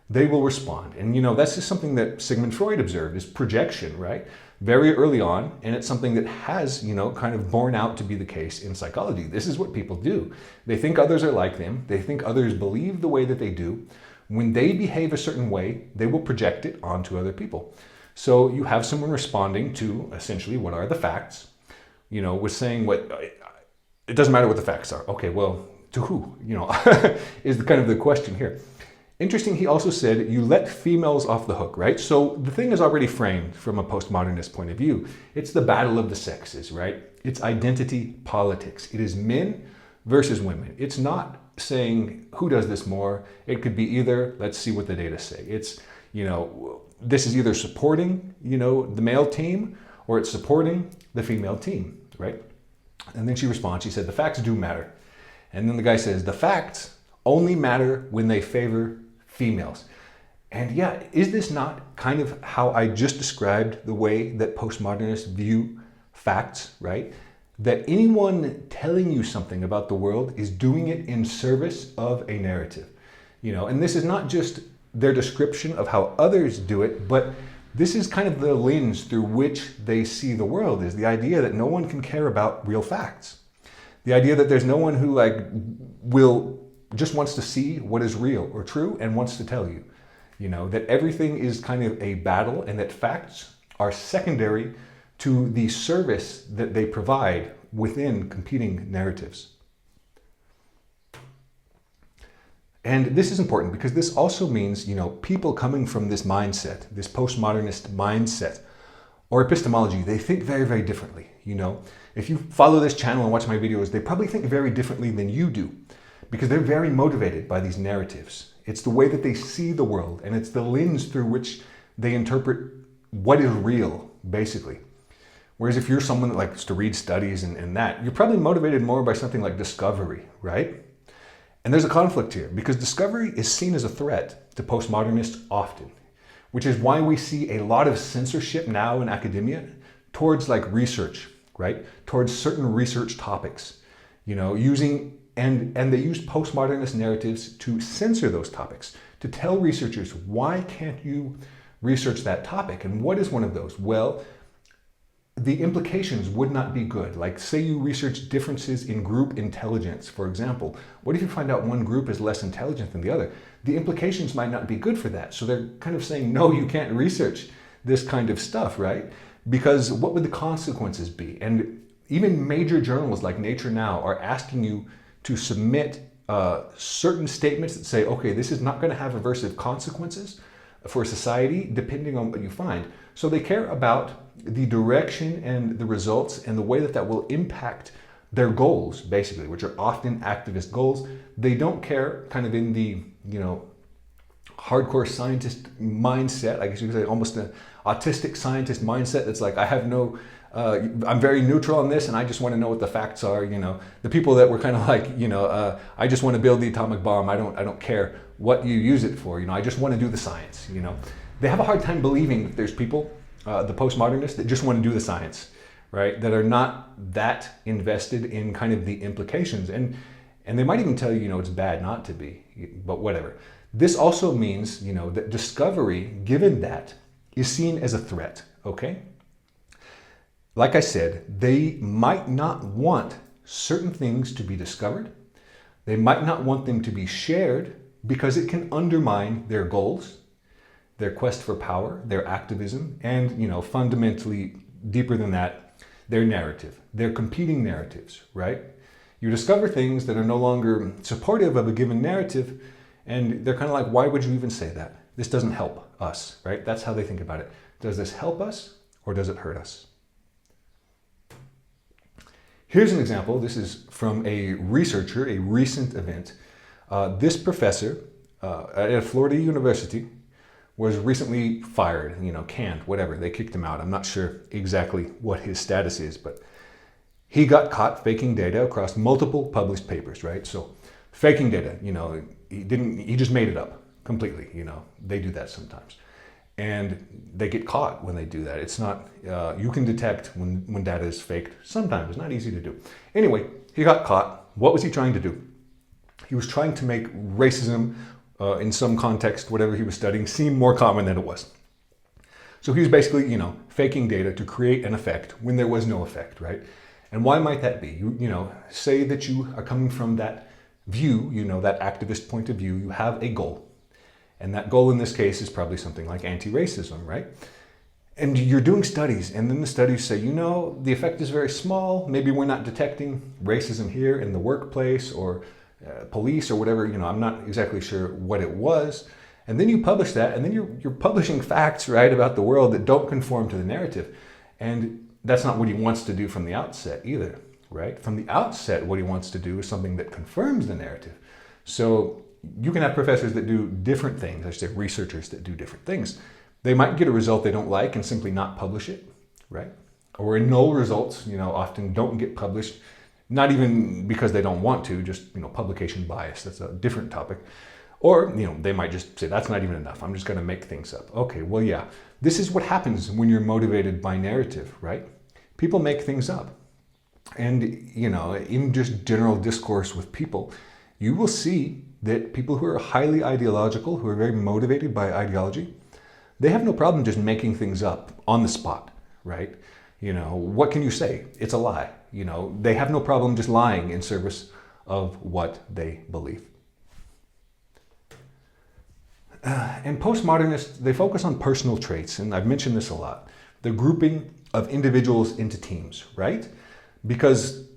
they will respond. And that's just something that Sigmund Freud observed, is projection, right? Very early on, and it's something that has, kind of borne out to be the case in psychology. This is what people do. They think others are like them. They think others believe the way that they do. When they behave a certain way, they will project it onto other people. So you have someone responding to essentially what are the facts, with saying it doesn't matter what the facts are. Okay, well, to who, is kind of the question here. Interesting, he also said, you let females off the hook, right? So the thing is already framed from a postmodernist point of view. It's the battle of the sexes, right? It's identity politics. It is men versus women. It's not saying who does this more. It could be either, let's see what the data say. It's, this is either supporting, the male team, or it's supporting the female team, right? And then she responds, she said, the facts do matter. And then the guy says, the facts only matter when they favor females. And yeah, is this not kind of how I just described the way that postmodernists view facts, right? that anyone telling you something about the world is doing it in service of a narrative. And this is not just their description of how others do it, but this is kind of the lens through which they see the world, is the idea that no one can care about real facts. The idea that there's no one who just wants to see what is real or true and wants to tell you. That everything is kind of a battle and that facts are secondary to the service that they provide within competing narratives. And this is important because this also means, people coming from this mindset, this postmodernist mindset or epistemology, they think very, very differently. If you follow this channel and watch my videos, they probably think very differently than you do because they're very motivated by these narratives. It's the way that they see the world, and it's the lens through which they interpret what is real, basically. Whereas if you're someone that likes to read studies and that, you're probably motivated more by something like discovery, right? And there's a conflict here because discovery is seen as a threat to postmodernists often, which is why we see a lot of censorship now in academia towards research, right? Towards certain research topics, and they use postmodernist narratives to censor those topics, to tell researchers, why can't you research that topic? And what is one of those? Well, the implications would not be good. Say you research differences in group intelligence, for example. What if you find out one group is less intelligent than the other? The implications might not be good for that. So they're kind of saying, no, you can't research this kind of stuff, right? Because what would the consequences be? And even major journals like Nature Now are asking you to submit certain statements that say, okay, this is not going to have aversive consequences for society depending on what you find. So they care about the direction and the results and the way that will impact their goals, basically, which are often activist goals. They don't care kind of in the, hardcore scientist mindset, I guess you could say almost an autistic scientist mindset that's I have no, I'm very neutral on this and I just want to know what the facts are. The people that were kind of I just want to build the atomic bomb. I don't care what you use it for. I just want to do the science. They have a hard time believing that there's people, the postmodernists, that just want to do the science, right? That are not that invested in kind of the implications. And they might even tell you, it's bad not to be, but whatever. This also means, that discovery, given that, is seen as a threat, okay? Like I said, they might not want certain things to be discovered. They might not want them to be shared because it can undermine their goals, their quest for power, their activism, and, fundamentally, deeper than that, their narrative, their competing narratives, right? You discover things that are no longer supportive of a given narrative, and they're kind of why would you even say that? This doesn't help us, right? That's how they think about it. Does this help us or does it hurt us? Here's an example. This is from a researcher, a recent event. This professor at Florida University was recently fired, canned, whatever. They kicked him out. I'm not sure exactly what his status is, but he got caught faking data across multiple published papers, right? So faking data, he just made it up completely, they do that sometimes. And they get caught when they do that. It's not, you can detect when data is faked. Sometimes it's not easy to do. Anyway, he got caught. What was he trying to do? He was trying to make racism in some context, whatever he was studying, seem more common than it was. So he was basically, faking data to create an effect when there was no effect, right? And why might that be? You say that you are coming from that view, that activist point of view, you have a goal. And that goal in this case is probably something like anti-racism, right? And you're doing studies, and then the studies say, the effect is very small. Maybe we're not detecting racism here in the workplace or police or whatever. I'm not exactly sure what it was. And then you publish that, and then you're publishing facts, right, about the world that don't conform to the narrative. And that's not what he wants to do from the outset either, right? From the outset, what he wants to do is something that confirms the narrative. So you can have professors that do different things, I should say researchers that do different things. They might get a result they don't like and simply not publish it, right? Or null results, often don't get published, not even because they don't want to, just, publication bias. That's a different topic. Or, they might just say, that's not even enough. I'm just going to make things up. Okay, well, yeah, this is what happens when you're motivated by narrative, right? People make things up. And, in just general discourse with people, you will see that people who are highly ideological, who are very motivated by ideology, they have no problem just making things up on the spot, right? What can you say? It's a lie. They have no problem just lying in service of what they believe. And postmodernists, they focus on personal traits, and I've mentioned this a lot. The grouping of individuals into teams, right? Because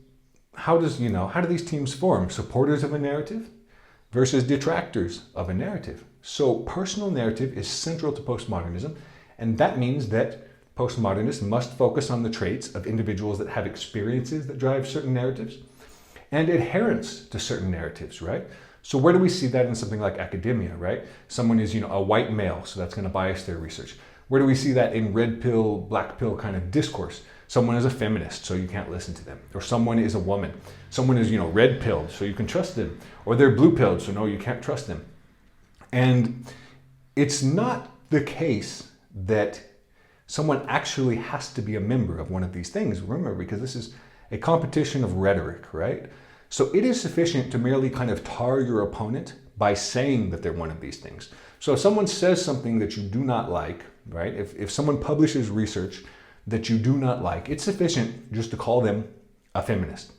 how do these teams form? Supporters of a narrative versus detractors of a narrative. So personal narrative is central to postmodernism, and that means that postmodernists must focus on the traits of individuals that have experiences that drive certain narratives and adherence to certain narratives, right? So where do we see that in something like academia, right? Someone is, a white male, so that's going to bias their research. Where do we see that in red pill, black pill kind of discourse? Someone is a feminist, so you can't listen to them. Or someone is a woman. Someone is, red pilled, so you can trust them. Or they're blue pilled, so no, you can't trust them. And it's not the case that someone actually has to be a member of one of these things, remember, because this is a competition of rhetoric, right? So it is sufficient to merely kind of tar your opponent by saying that they're one of these things. So if someone says something that you do not like, right? If someone publishes research that you do not like, it's sufficient just to call them a feminist.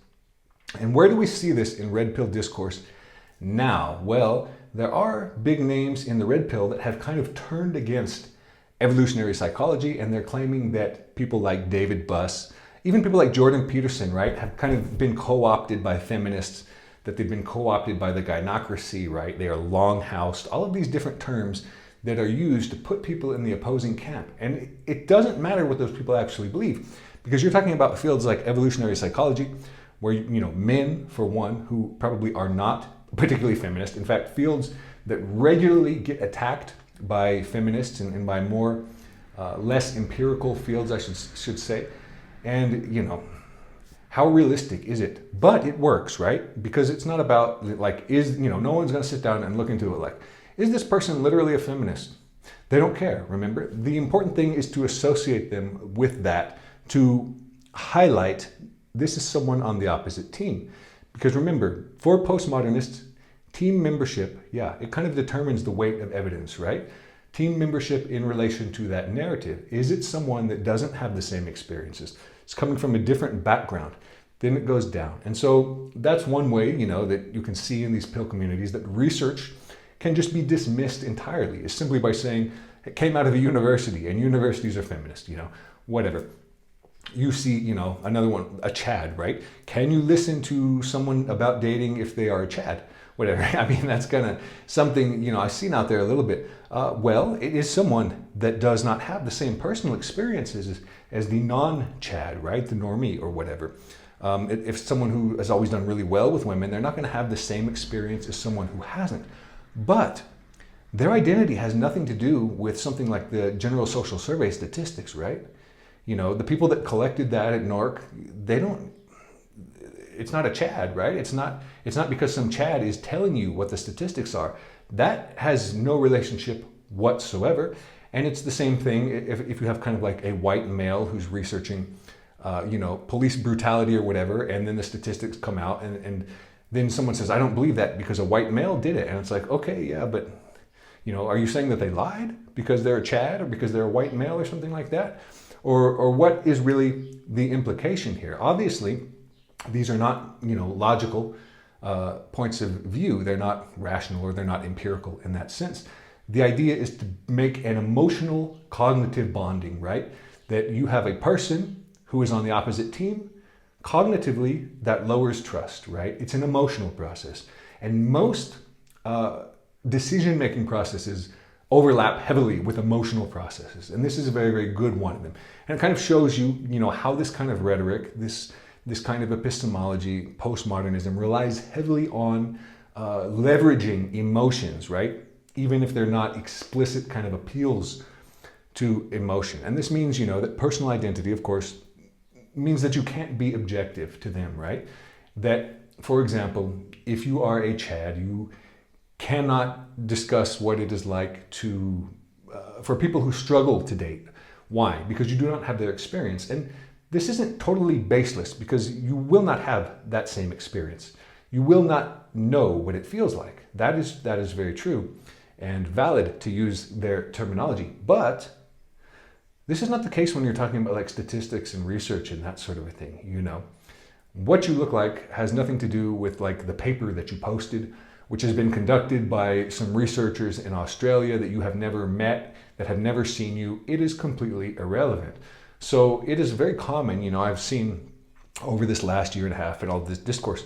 And where do we see this in red pill discourse now? Well, there are big names in the red pill that have kind of turned against evolutionary psychology, and they're claiming that people like David Buss, even people like Jordan Peterson, right, have kind of been co-opted by feminists, that they've been co-opted by the gynocracy, right? They are long-housed, all of these different terms that are used to put people in the opposing camp. And it doesn't matter what those people actually believe, because you're talking about fields like evolutionary psychology, where, men, for one, who probably are not particularly feminist, in fact, fields that regularly get attacked by feminists and by more less empirical fields, I should say. And, how realistic is it? But it works, right? Because it's not about no one's going to sit down and look into it like, is this person literally a feminist? They don't care, remember? The important thing is to associate them with that, to highlight this is someone on the opposite team. Because remember, for postmodernists, team membership, it kind of determines the weight of evidence, right? Team membership in relation to that narrative. Is it someone that doesn't have the same experiences? It's coming from a different background. Then it goes down. And so that's one way, that you can see in these pill communities that research can just be dismissed entirely. Is simply by saying it came out of a university and universities are feminist, whatever. You see, another one, a Chad, right? Can you listen to someone about dating if they are a Chad? Whatever. I mean, that's kind of something, I've seen out there a little bit. Well, it is someone that does not have the same personal experiences as the non-Chad, right? The normie or whatever. If someone who has always done really well with women, they're not going to have the same experience as someone who hasn't. But their identity has nothing to do with something like the general social survey statistics, right? The people that collected that at NORC, it's not a Chad, right? It's not because some Chad is telling you what the statistics are. That has no relationship whatsoever. And it's the same thing if you have kind of like a white male who's researching, police brutality or whatever, and then the statistics come out and then someone says, I don't believe that because a white male did it. And it's like, okay, yeah, but, are you saying that they lied because they're a Chad or because they're a white male or something like that? Or what is really the implication here? Obviously, these are not, logical points of view. They're not rational or they're not empirical in that sense. The idea is to make an emotional cognitive bonding, right? That you have a person who is on the opposite team. Cognitively, that lowers trust, right? It's an emotional process. And most decision-making processes overlap heavily with emotional processes. And this is a very, very good one of them. And it kind of shows you, how this kind of rhetoric, this kind of epistemology, postmodernism relies heavily on leveraging emotions, right? Even if they're not explicit kind of appeals to emotion. And this means, that personal identity, of course, means that you can't be objective to them, right? That, for example, if you are a Chad, you cannot discuss what it is like for people who struggle to date. Why? Because you do not have their experience. And this isn't totally baseless because you will not have that same experience. You will not know what it feels like. That is very true and valid to use their terminology. But this is not the case when you're talking about like statistics and research and that sort of a thing, you know. What you look like has nothing to do with like the paper that you posted, which has been conducted by some researchers in Australia that you have never met, that have never seen you. It is completely irrelevant. So it is very common, you know, I've seen over this last year and a half and all this discourse,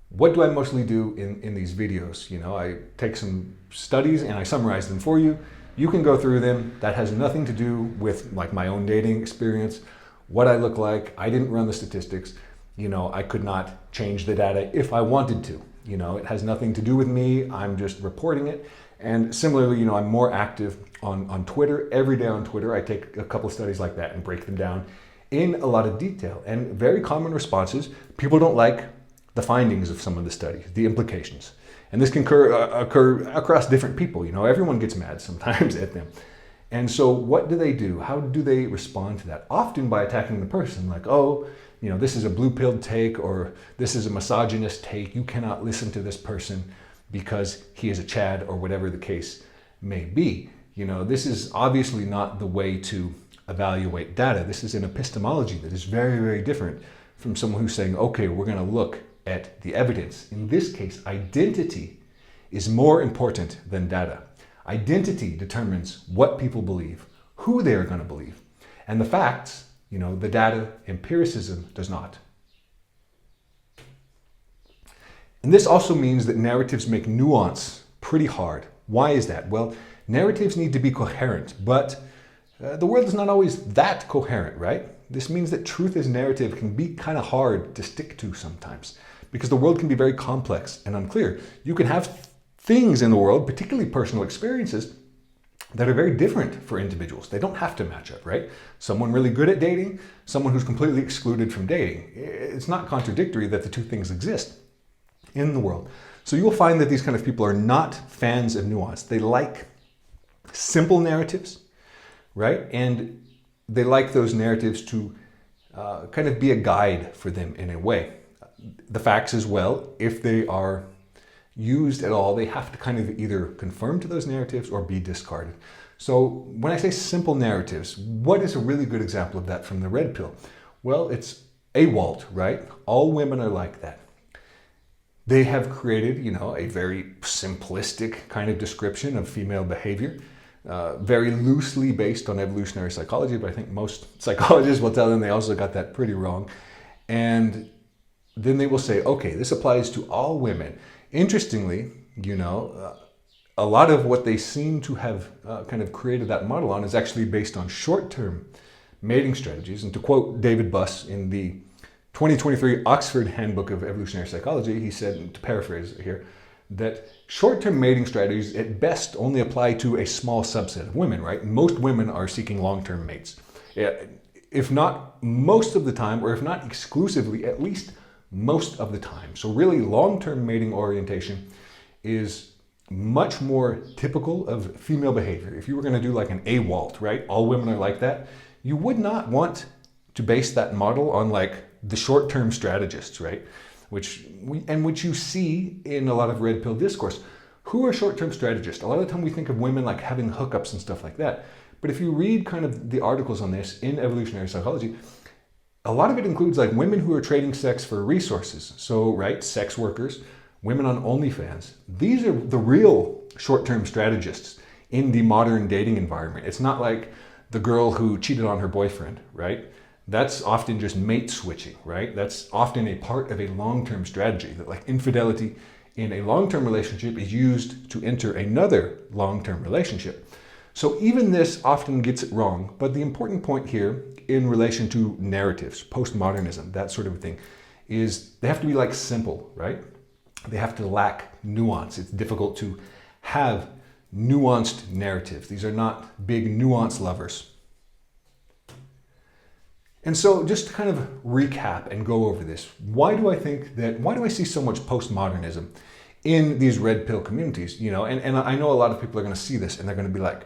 what do I mostly do in these videos? You know, I take some studies and I summarize them for you. You can go through them. That has nothing to do with like my own dating experience, what I look like. I didn't run the statistics. You know, I could not change the data if I wanted to. You know, it has nothing to do with me. I'm just reporting it. And similarly, you know, I'm more active on Twitter. Every day on Twitter, I take a couple of studies like that and break them down in a lot of detail. And very common responses, people don't like the findings of some of the studies, the implications. And this can occur across different people. You know, everyone gets mad sometimes at them. And so what do they do? How do they respond to that? Often by attacking the person, like, oh, you know, this is a blue-pilled take, or this is a misogynist take. You cannot listen to this person because he is a Chad, or whatever the case may be. You know, this is obviously not the way to evaluate data. This is an epistemology that is very, very different from someone who's saying, okay, we're going to look at the evidence. In this case, identity is more important than data. Identity determines what people believe, who they are going to believe. And the facts, you know, the data, empiricism does not. And this also means that narratives make nuance pretty hard. Why is that? Well, narratives need to be coherent, but the world is not always that coherent, right? This means that truth as narrative can be kind of hard to stick to sometimes, because the world can be very complex and unclear. You can have things in the world, particularly personal experiences, that are very different for individuals. They don't have to match up, right? Someone really good at dating, someone who's completely excluded from dating. It's not contradictory that the two things exist in the world. So you'll find that these kind of people are not fans of nuance. They like simple narratives, right? And they like those narratives to kind of be a guide for them in a way. The facts as well, if they are used at all, they have to kind of either conform to those narratives or be discarded. So when I say simple narratives, what is a really good example of that from the red pill? Well, it's AWOLT, right? All women are like that. They have created, you know, a very simplistic kind of description of female behavior, very loosely based on evolutionary psychology, but I think most psychologists will tell them they also got that pretty wrong. And then they will say, okay, this applies to all women. Interestingly, you know, a lot of what they seem to have kind of created that model on is actually based on short-term mating strategies. And to quote David Buss in the 2023 Oxford Handbook of Evolutionary Psychology, he said, to paraphrase here, that short-term mating strategies at best only apply to a small subset of women, right? Most women are seeking long-term mates. If not most of the time, or if not exclusively, at least most of the time. So really long-term mating orientation is much more typical of female behavior. If you were going to do like an AWOLT, right? All women are like that. You would not want to base that model on like the short-term strategists, right? Which you see in a lot of red pill discourse. Who are short-term strategists? A lot of the time we think of women like having hookups and stuff like that. But if you read kind of the articles on this in evolutionary psychology, a lot of it includes like women who are trading sex for resources. So, right, sex workers, women on OnlyFans. These are the real short-term strategists in the modern dating environment. It's not like the girl who cheated on her boyfriend, right? That's often just mate switching, right? That's often a part of a long-term strategy, that like infidelity in a long-term relationship is used to enter another long-term relationship. So even this often gets it wrong, but the important point here in relation to narratives, postmodernism, that sort of thing, is they have to be like simple, right? They have to lack nuance. It's difficult to have nuanced narratives. These are not big nuance lovers. And so just to kind of recap and go over this, why do I see so much postmodernism in these red pill communities? You know, and I know a lot of people are going to see this and they're going to be like,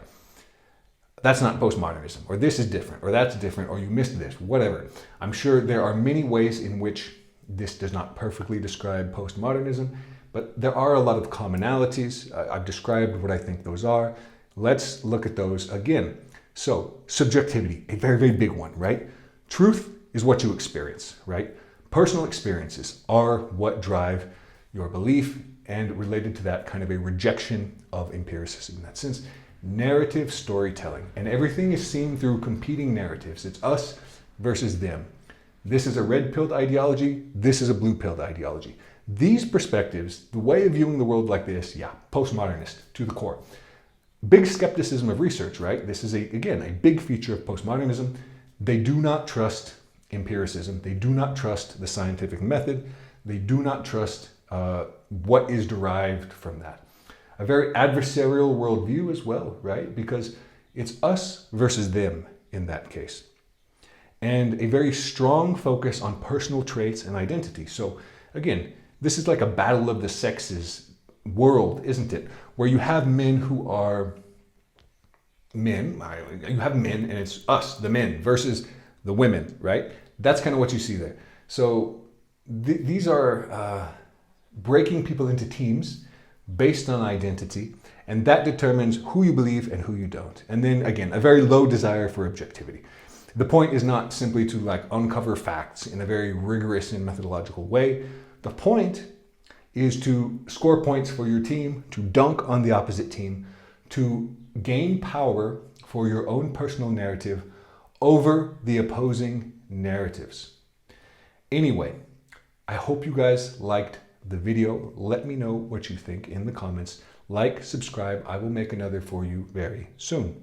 that's not postmodernism, or this is different, or that's different, or you missed this, whatever. I'm sure there are many ways in which this does not perfectly describe postmodernism, but there are a lot of commonalities. I've described what I think those are. Let's look at those again. So, subjectivity, a very, very big one, right? Truth is what you experience, right? Personal experiences are what drive your belief, and related to that, kind of a rejection of empiricism in that sense. Narrative storytelling, and everything is seen through competing narratives. It's us versus them. This is a red-pilled ideology, this is a blue-pilled ideology. These perspectives, the way of viewing the world like this, yeah, postmodernist to the core. Big skepticism of research, right? This is, again, a big feature of postmodernism. They do not trust empiricism. They do not trust the scientific method. They do not trust what is derived from that. A very adversarial worldview as well, right? Because it's us versus them in that case. And a very strong focus on personal traits and identity. So again, this is like a battle of the sexes world, isn't it? Where you have men who are men, you have men and it's us, the men, versus the women, right? That's kind of what you see there. So these are breaking people into teams based on identity, and that determines who you believe and who you don't. And then again, a very low desire for objectivity. The point is not simply to like uncover facts in a very rigorous and methodological way. The point is to score points for your team, to dunk on the opposite team, to gain power for your own personal narrative over the opposing narratives. Anyway, I hope you guys liked the video. Let me know what you think in the comments. Like, subscribe. I will make another for you very soon.